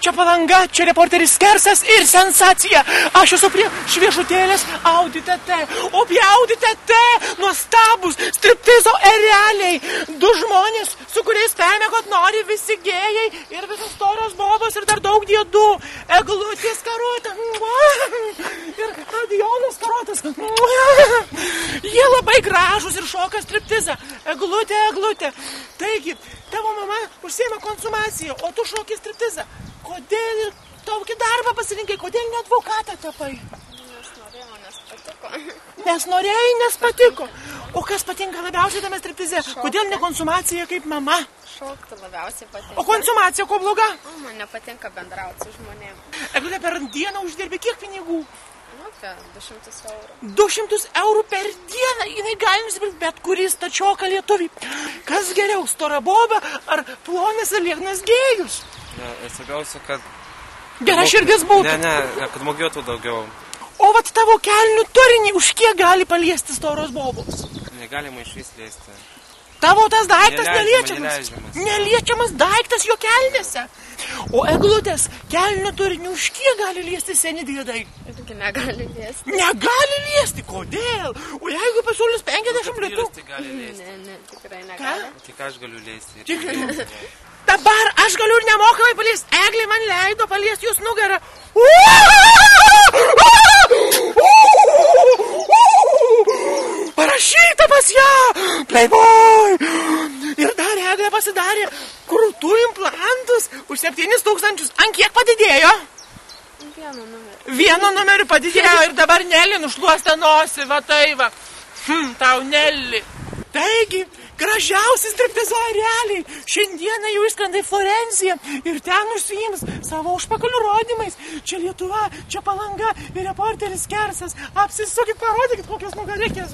Čia Palanga, čia reporteris Kersas ir sensacija. Aš esu prie šviežutėlės Audi TT. O prie Audi TT nuostabus striptizo ereliai. 2 žmonės, su kuriais permėgot nori visi gėjai ir visos storos bobos ir dar daug diedų. Eglutės karota. Ir Radionas karotas. Jie labai gražus ir šoka striptizą. Eglutė, eglutė. Taigi, tavo mama užsiema konsumaciją, o tu šoki striptizą. Kodėl tokį darbą pasirinkai? Kodėl ne advokatą tapai? Nes norėjau, nes patiko. Nes norėjai, nes patiko. O kas patinka labiausiai tame striptize? Kodėl ne konsumacija kaip mama? Šokti labiausiai patinka. O konsumacija ko bloga? Man nepatinka bendrauti su žmonėmis. Eglutė, per dieną uždirbi kiek pinigų? Nu, apie 200 eurų. 200 eurų per dieną, jinai gali nusipirkti bet kurį stačioką lietuvį. Kas geriau, stora boba ar plonas ir lieknas gėjus? Svarbiausia, kad... Gera širdis būtų. Ne, kad mokėtų daugiau. O vat tavo kelnių turinį už kiek gali paliesti storos bobos? Negalima išvis liesti. Tavo tas daiktas neliečiamas. Neliečiamas. Neliečiamas daiktas jo kelnėse. O eglutės kelnių turinį už kiek gali liesti seni diedai? Irgi negali liesti. Negali liesti, kodėl? O jeigu pasiūlys 50 litų? Tai gali liesti. Ne, tikrai negali. Tik aš galiu liesti. Tikrai. Dabar aš galiu ir nemokamai paliesti. Eglė man leido paliesti jūs nugarą. Parašyta pas ją. Playboy. Ir dar Eglė pasidarė krūtų implantus už 7 000. Ant kiek padidėjo? Vienu numeriu padidėjo ir dabar Nelly nušluostė nosį. Va tai va. Tau Nelly. Taigi, gražiausi striptizo ereliai. Šiandieną jau išskrenda į Florenciją ir ten užsiims savo užpakalių rodymais. Čia Lietuva, čia Palanga ir reporteris Kersas. Apsisukit, parodykit kokios nugarikės.